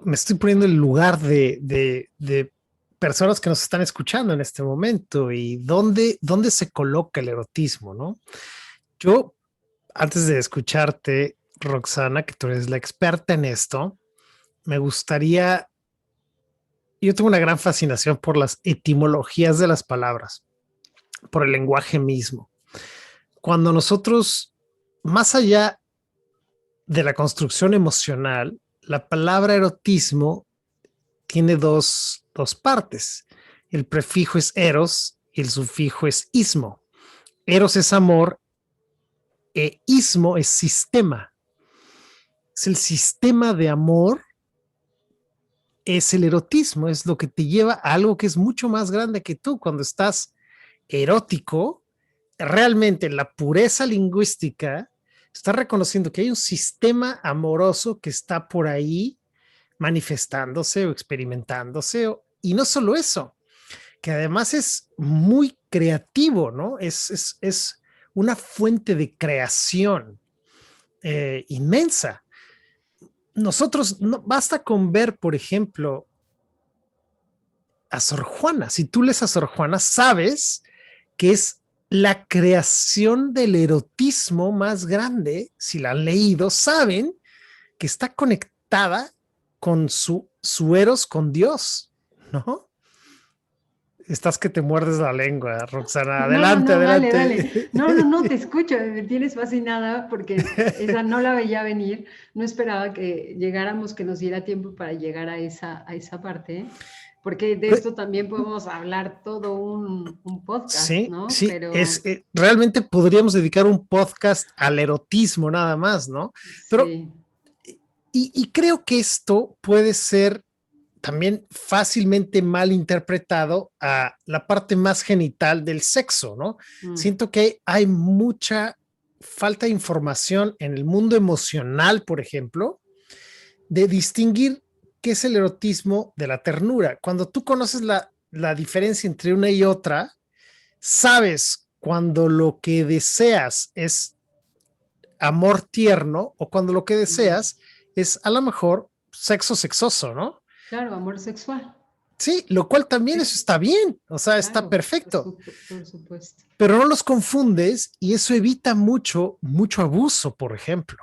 me estoy poniendo en el lugar de personas que nos están escuchando en este momento y dónde se coloca el erotismo, ¿no? Yo, antes de escucharte, Roxana, que tú eres la experta en esto, me gustaría, yo tengo una gran fascinación por las etimologías de las palabras, por el lenguaje mismo. Cuando nosotros, más allá de la construcción emocional, la palabra erotismo tiene dos partes. El prefijo es eros y el sufijo es ismo. Eros es amor e ismo es sistema. Es el sistema de amor, es el erotismo, es lo que te lleva a algo que es mucho más grande que tú. Cuando estás erótico, realmente en la pureza lingüística, estás reconociendo que hay un sistema amoroso que está por ahí manifestándose o experimentándose. Y no solo eso, que además es muy creativo, ¿no? Es una fuente de creación inmensa. Nosotros, no, basta con ver, por ejemplo, a Sor Juana. Si tú lees a Sor Juana, sabes que es la creación del erotismo más grande. Si la han leído, saben que está conectada con su eros con Dios, ¿no? Estás que te muerdes la lengua, Roxana. No, no, Adelante, no, dale, dale. adelante. No, no, no, te escucho, me tienes fascinada porque esa no la veía venir. No esperaba que llegáramos, que nos diera tiempo para llegar a esa parte, porque de esto también podemos hablar todo un podcast, Sí, ¿no? sí, Pero realmente podríamos dedicar un podcast al erotismo nada más, ¿no? Pero, sí. y creo que esto puede ser también fácilmente mal interpretado a la parte más genital del sexo, ¿no? Mm, Siento que hay mucha falta de información en el mundo emocional, por ejemplo, de distinguir qué es el erotismo de la ternura. Cuando tú conoces la diferencia entre una y otra, sabes cuando lo que deseas es amor tierno o cuando lo que mm. deseas es a lo mejor sexo sexoso, ¿no? Claro, amor sexual. Sí, lo cual también eso Sí, está bien, o sea, está claro, perfecto, por supuesto. pero no los confundes y eso evita mucho abuso, por ejemplo,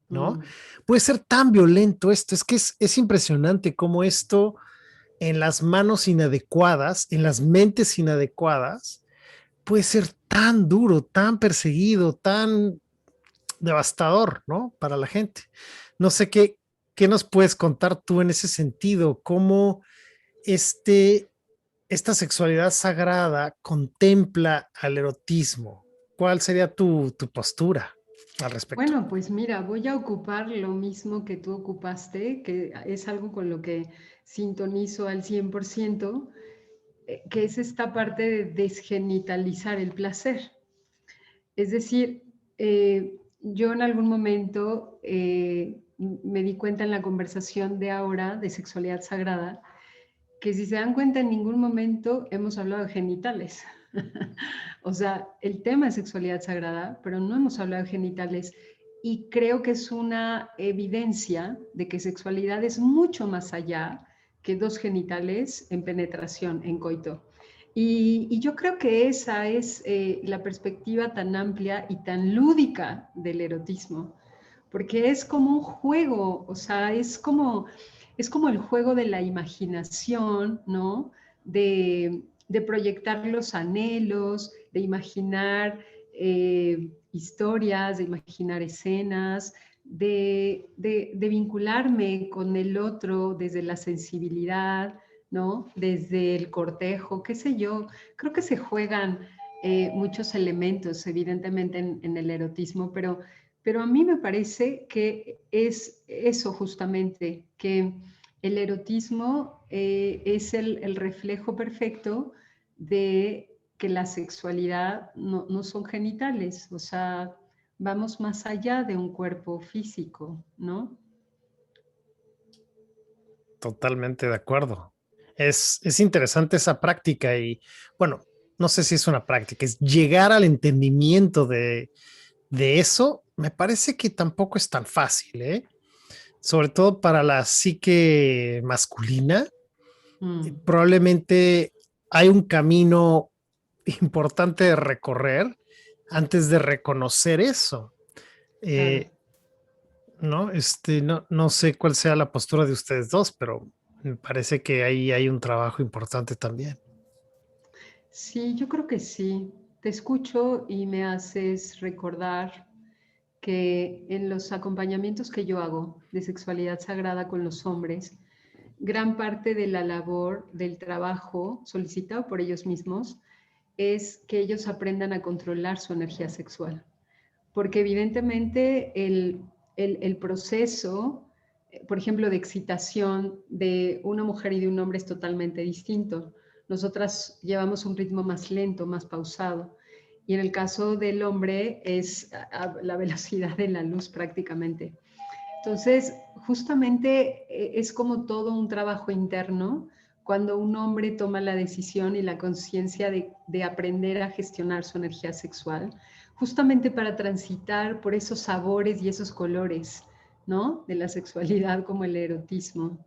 ¿no? Mm. Puede ser tan violento esto, es que es impresionante cómo esto en las manos inadecuadas, en las mentes inadecuadas, puede ser tan duro, tan perseguido, tan devastador, ¿no? Para la gente. No sé qué nos puedes contar tú en ese sentido, cómo este, esta sexualidad sagrada contempla al erotismo. ¿Cuál sería tu postura al respecto? Bueno, pues mira, voy a ocupar lo mismo que tú ocupaste, que es algo con lo que sintonizo al 100%, que es esta parte de desgenitalizar el placer. Es decir, yo en algún momento me di cuenta en la conversación de ahora de sexualidad sagrada, que si se dan cuenta en ningún momento hemos hablado de genitales. O sea, el tema es sexualidad sagrada, pero no hemos hablado de genitales. Y creo que es una evidencia de que sexualidad es mucho más allá que dos genitales en penetración, en coito. Y yo creo que esa es la perspectiva tan amplia y tan lúdica del erotismo, porque es como un juego, o sea, es como el juego de la imaginación, ¿no? De proyectar los anhelos, de imaginar historias, de imaginar escenas, de vincularme con el otro desde la sensibilidad, ¿no? Desde el cortejo, qué sé yo. Creo que se juegan muchos elementos, evidentemente, en el erotismo, pero a mí me parece que es eso justamente, que el erotismo es el reflejo perfecto de que la sexualidad no son genitales, o sea, vamos más allá de un cuerpo físico, ¿no? Totalmente de acuerdo. Es interesante esa práctica y, bueno, no sé si es una práctica, es llegar al entendimiento de eso. Me parece que tampoco es tan fácil, ¿eh? Sobre todo para la psique masculina. Probablemente hay un camino importante de recorrer antes de reconocer eso. Claro. No, no sé cuál sea la postura de ustedes dos, pero me parece que ahí hay un trabajo importante también. Sí, yo creo que sí. Te escucho y me haces recordar que en los acompañamientos que yo hago de sexualidad sagrada con los hombres, gran parte de la labor del trabajo solicitado por ellos mismos es que ellos aprendan a controlar su energía sexual. Porque evidentemente el proceso, por ejemplo, de excitación de una mujer y de un hombre es totalmente distinto. Nosotras llevamos un ritmo más lento, más pausado. Y en el caso del hombre es a la velocidad de la luz prácticamente. Entonces, justamente es como todo un trabajo interno cuando un hombre toma la decisión y la conciencia de aprender a gestionar su energía sexual, justamente para transitar por esos sabores y esos colores, ¿no? De la sexualidad como el erotismo.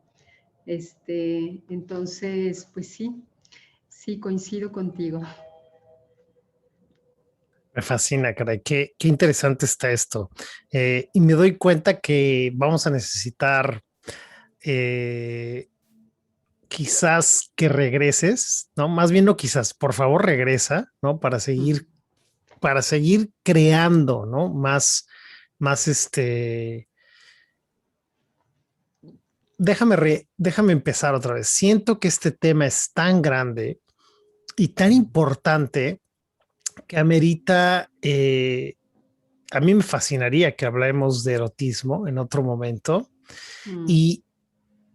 Entonces, pues sí, sí, coincido contigo. Me fascina, caray. Qué interesante está esto. Y me doy cuenta que vamos a necesitar eh, quizás que regreses, ¿no? Más bien no quizás, por favor regresa, ¿no? Para seguir creando, ¿no? Más déjame empezar otra vez. Siento que este tema es tan grande y tan importante que amerita, a mí me fascinaría que hablemos de erotismo en otro momento Mm. y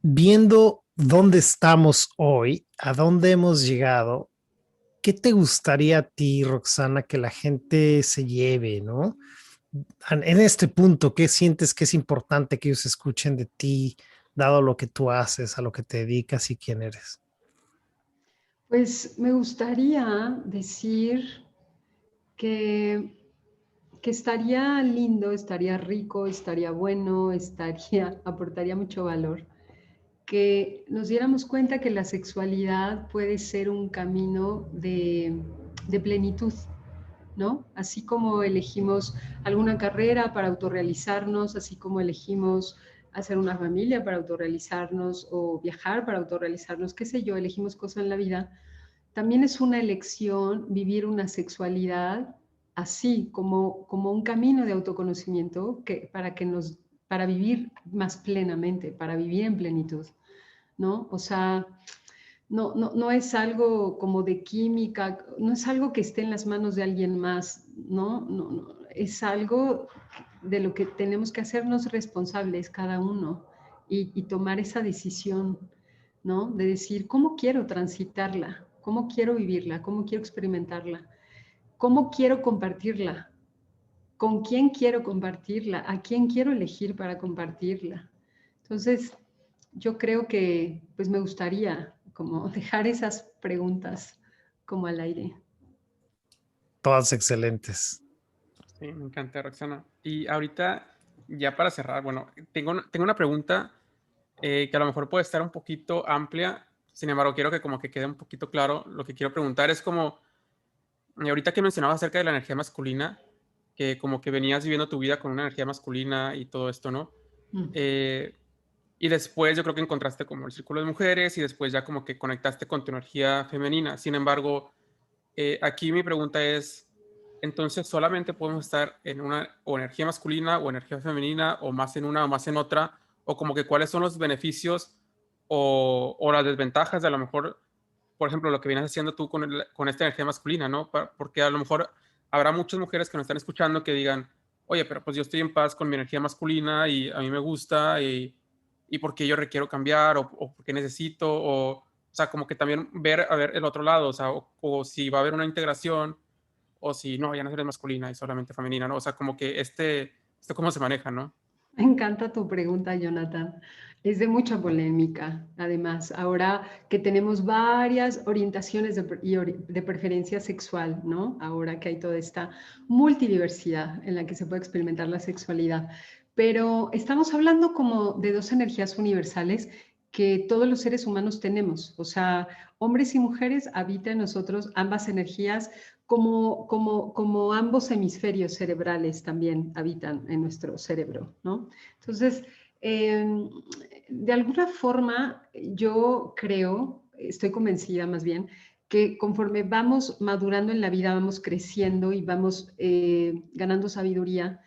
viendo dónde estamos hoy, a dónde hemos llegado, ¿qué te gustaría a ti, Roxana, que la gente se lleve, ¿no? En este punto, ¿qué sientes que es importante que ellos escuchen de ti, dado lo que tú haces, a lo que te dedicas y quién eres? Pues me gustaría decir que estaría lindo, estaría rico, estaría bueno, aportaría mucho valor, que nos diéramos cuenta que la sexualidad puede ser un camino de plenitud, ¿no? Así como elegimos alguna carrera para autorrealizarnos, así como elegimos hacer una familia para autorrealizarnos o viajar para autorrealizarnos, qué sé yo, elegimos cosas en la vida, también es una elección vivir una sexualidad así, como un camino de autoconocimiento para vivir más plenamente, para vivir en plenitud, ¿no? O sea, no es algo como de química, no es algo que esté en las manos de alguien más, no, es algo de lo que tenemos que hacernos responsables cada uno y tomar esa decisión, ¿no? De decir, ¿cómo quiero transitarla? ¿Cómo quiero vivirla? ¿Cómo quiero experimentarla? ¿Cómo quiero compartirla? ¿Con quién quiero compartirla? ¿A quién quiero elegir para compartirla? Entonces, yo creo que pues me gustaría como dejar esas preguntas como al aire. Todas excelentes. Sí, me encanta, Roxana. Y ahorita, ya para cerrar, bueno, tengo una pregunta que a lo mejor puede estar un poquito amplia. Sin embargo, quiero que como que quede un poquito claro. Lo que quiero preguntar es como, ahorita que mencionabas acerca de la energía masculina, que como que venías viviendo tu vida con una energía masculina y todo esto, ¿no? Mm. Eh, y después yo creo que encontraste como el círculo de mujeres y después ya como que conectaste con tu energía femenina. Sin embargo, aquí mi pregunta es, entonces solamente podemos estar en una o energía masculina o energía femenina o más en una o más en otra, o como que cuáles son los beneficios o las desventajas de a lo mejor, por ejemplo, lo que vienes haciendo tú con esta energía masculina, ¿no? Porque a lo mejor habrá muchas mujeres que nos están escuchando que digan, oye, pero pues yo estoy en paz con mi energía masculina y a mí me gusta y por qué yo requiero cambiar o por qué necesito sea, como que también ver, a ver, el otro lado, o sea, o si va a haber una integración, o si no, ya no eres masculina y solamente femenina, ¿no? O sea, como que esto cómo se maneja, ¿no? Me encanta tu pregunta, Jonathan. Es de mucha polémica, además, ahora que tenemos varias orientaciones de preferencia sexual, ¿no? Ahora que hay toda esta multidiversidad en la que se puede experimentar la sexualidad. Pero estamos hablando como de dos energías universales que todos los seres humanos tenemos. O sea, hombres y mujeres habitan en nosotros ambas energías como ambos hemisferios cerebrales también habitan en nuestro cerebro, ¿no? Entonces, de alguna forma, yo creo, estoy convencida más bien, que conforme vamos madurando en la vida, vamos creciendo y vamos ganando sabiduría,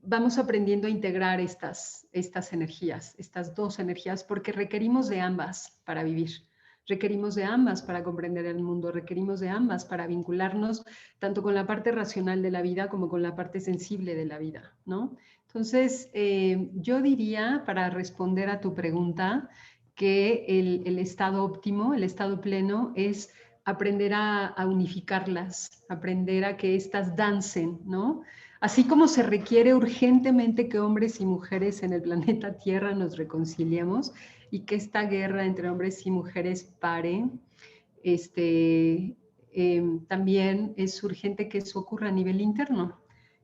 vamos aprendiendo a integrar estas energías, estas dos energías, porque requerimos de ambas para vivir. Requerimos de ambas para comprender el mundo, requerimos de ambas para vincularnos tanto con la parte racional de la vida como con la parte sensible de la vida, ¿no? Entonces, yo diría, para responder a tu pregunta, que el estado óptimo, el estado pleno, es aprender a unificarlas, aprender a que éstas dancen, ¿no? Así como se requiere urgentemente que hombres y mujeres en el planeta Tierra nos reconciliemos y que esta guerra entre hombres y mujeres pare, también es urgente que eso ocurra a nivel interno,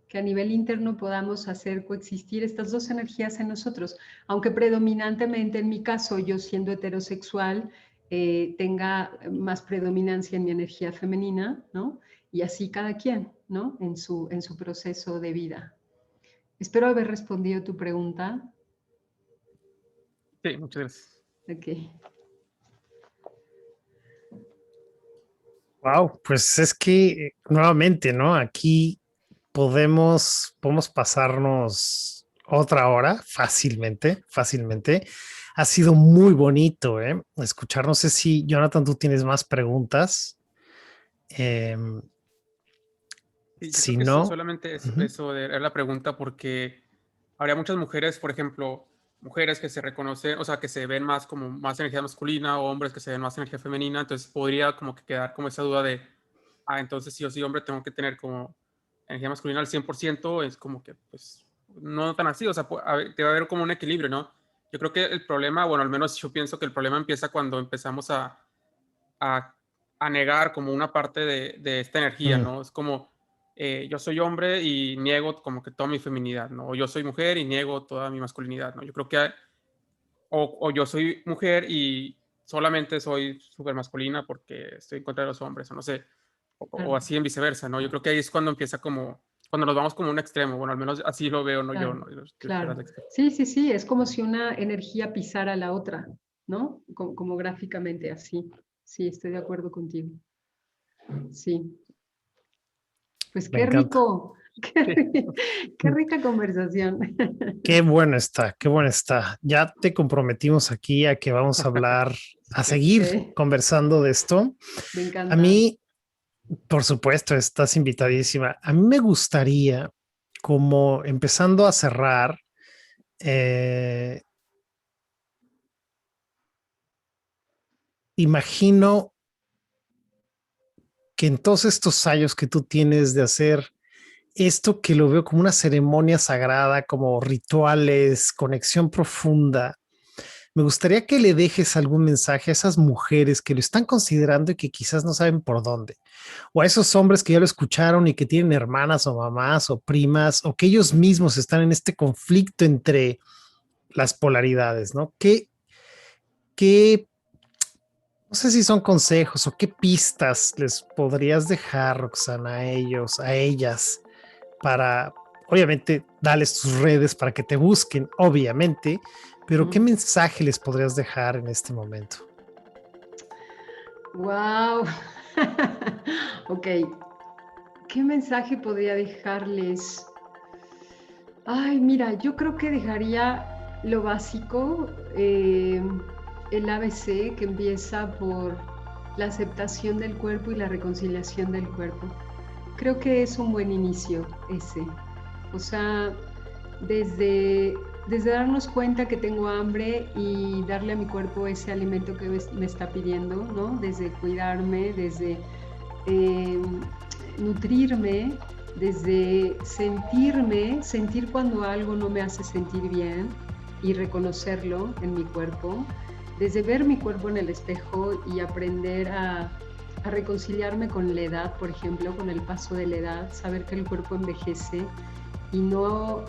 que a nivel interno podamos hacer coexistir estas dos energías en nosotros, aunque predominantemente en mi caso, yo siendo heterosexual, tenga más predominancia en mi energía femenina, ¿no? Y así cada quien, ¿no? En su proceso de vida. Espero haber respondido tu pregunta. Sí, muchas gracias. Ok. Wow, pues es que nuevamente, ¿no? Aquí podemos pasarnos otra hora fácilmente, fácilmente. Ha sido muy bonito, ¿eh? Escuchar. No sé si, Jonathan, tú tienes más preguntas. Sí, yo creo Si que no, solamente ujú. eso era la pregunta porque habría muchas mujeres, por ejemplo, mujeres que se reconocen, o sea, que se ven más como más energía masculina o hombres que se ven más energía femenina, entonces podría como que quedar como esa duda de, entonces sí o sí, hombre, tengo que tener como energía masculina al 100%, es como que, pues, no tan así, o sea, debe haber como un equilibrio, ¿no? Yo creo que el problema, bueno, al menos yo pienso que el problema empieza cuando empezamos a, a negar como una parte de esta energía, Mm, ¿no? Es como, yo soy hombre y niego como que toda mi feminidad, ¿no? O yo soy mujer y niego toda mi masculinidad, ¿no? Yo creo que, o yo soy mujer y solamente soy súper masculina porque estoy en contra de los hombres, o no sé, o Claro, así en viceversa, ¿no? Yo creo que ahí es cuando empieza como, cuando nos vamos como a un extremo, bueno, al menos así lo veo, ¿no? Yo, claro, ¿no? Tú serás claro. la experta. Sí, sí, sí, es como si una energía pisara a la otra, ¿no? Como gráficamente así. Sí, estoy de acuerdo contigo. Sí. Pues me qué encanta. rico, Sí, qué rica conversación. Qué bueno está, qué bueno está. Ya te comprometimos aquí a que vamos a hablar, a seguir Sí, conversando de esto. me A encanta. mí, por supuesto, estás invitadísima. A mí me gustaría, como empezando a cerrar, eh, imagino que en todos estos años que tú tienes de hacer esto, que lo veo como una ceremonia sagrada, como rituales, conexión profunda, me gustaría que le dejes algún mensaje a esas mujeres que lo están considerando y que quizás no saben por dónde, o a esos hombres que ya lo escucharon y que tienen hermanas o mamás o primas, o que ellos mismos están en este conflicto entre las polaridades, ¿no? ¿Qué, no sé si son consejos o qué pistas les podrías dejar, Roxana, a ellos, a ellas, para, obviamente, darles tus redes para que te busquen, obviamente, pero qué mensaje les podrías dejar en este momento? Wow. Ok. ¿Qué mensaje podría dejarles? Ay, mira, yo creo que dejaría lo básico, el ABC que empieza por la aceptación del cuerpo y la reconciliación del cuerpo. Creo que es un buen inicio ese. O sea, desde desde darnos cuenta que tengo hambre y darle a mi cuerpo ese alimento que me está pidiendo, ¿no? Desde cuidarme, desde nutrirme, desde sentir cuando algo no me hace sentir bien y reconocerlo en mi cuerpo, desde ver mi cuerpo en el espejo y aprender a reconciliarme con la edad, por ejemplo, con el paso de la edad, saber que el cuerpo envejece y no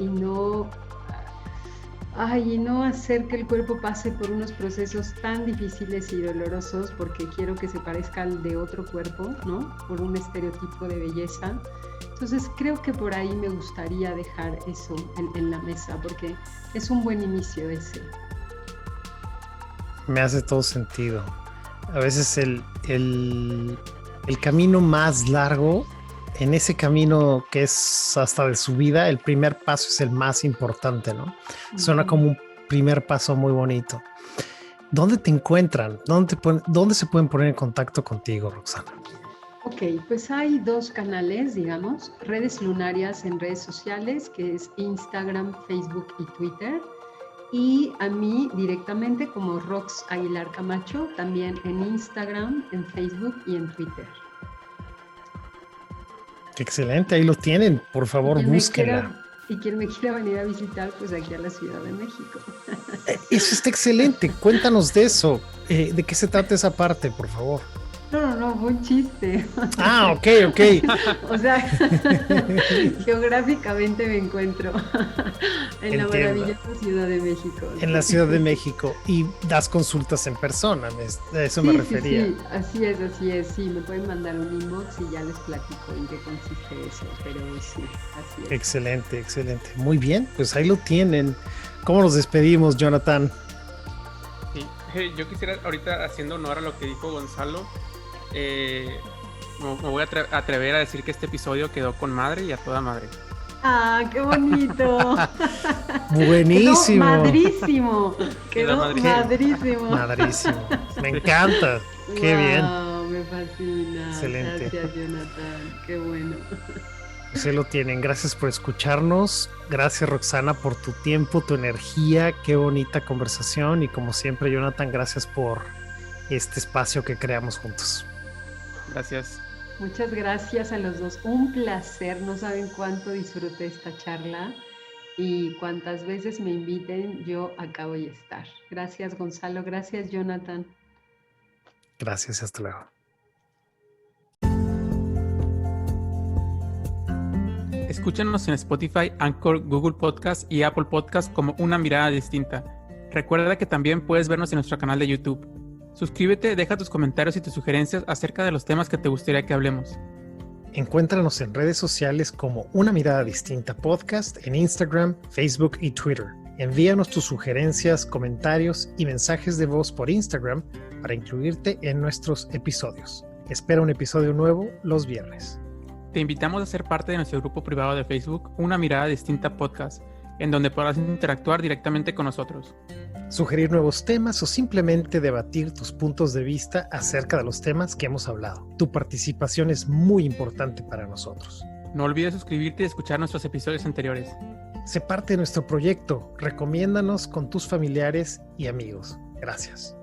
hacer que el cuerpo pase por unos procesos tan difíciles y dolorosos porque quiero que se parezca al de otro cuerpo, ¿no? Por un estereotipo de belleza. Entonces creo que por ahí me gustaría dejar eso en la mesa porque es un buen inicio ese. Me hace todo sentido. A veces el camino más largo, en ese camino que es hasta de subida, el primer paso es el más importante, ¿no? Suena como un primer paso muy bonito. ¿Dónde te encuentran? ¿Dónde se pueden poner en contacto contigo, Roxana? Ok, pues hay 2 canales, digamos, redes lunarias en redes sociales, que es Instagram, Facebook y Twitter. Y a mí directamente como Rox Aguilar Camacho, también en Instagram, en Facebook y en Twitter. Excelente, ahí lo tienen, por favor, búsquenla. Y quien me quiera venir a visitar, pues aquí a la Ciudad de México. Eso está excelente, cuéntanos de eso. ¿De qué se trata esa parte, por favor? No, fue un chiste. Ah, ok. O sea, geográficamente me encuentro en la maravillosa Ciudad de México. En la Ciudad de México. Y das consultas en persona, a eso me refería. Sí, así es. Sí, me pueden mandar un inbox y ya les platico en qué consiste eso. Pero sí, así es. Excelente. Muy bien, pues ahí lo tienen. ¿Cómo nos despedimos, Jonathan? Sí, yo quisiera ahorita, haciendo honor a lo que dijo Gonzalo, me voy a atrever a decir que este episodio quedó con madre y a toda madre. ¡Ah, qué bonito! Buenísimo. Quedó madrísimo. Madrísimo. Me encanta. Qué bien. Me fascina. Excelente. Gracias, Jonathan. Qué bueno. Pues ahí lo tienen. Gracias por escucharnos. Gracias, Roxana, por tu tiempo, tu energía. Qué bonita conversación. Y como siempre, Jonathan, gracias por este espacio que creamos juntos. Gracias. Muchas gracias a los dos. Un placer. No saben cuánto disfruté esta charla y cuántas veces me inviten, yo acá voy a estar. Gracias, Gonzalo. Gracias, Jonathan. Gracias. Hasta luego. Escúchanos en Spotify, Anchor, Google Podcast y Apple Podcast como Una Mirada Distinta. Recuerda que también puedes vernos en nuestro canal de YouTube. Suscríbete, deja tus comentarios y tus sugerencias acerca de los temas que te gustaría que hablemos. Encuéntranos en redes sociales como Una Mirada Distinta Podcast en Instagram, Facebook y Twitter. Envíanos tus sugerencias, comentarios y mensajes de voz por Instagram para incluirte en nuestros episodios. Espera un episodio nuevo los viernes. Te invitamos a ser parte de nuestro grupo privado de Facebook, Una Mirada Distinta Podcast, en donde podrás interactuar directamente con nosotros. Sugerir nuevos temas o simplemente debatir tus puntos de vista acerca de los temas que hemos hablado. Tu participación es muy importante para nosotros. No olvides suscribirte y escuchar nuestros episodios anteriores. Sé parte de nuestro proyecto. Recomiéndanos con tus familiares y amigos. Gracias.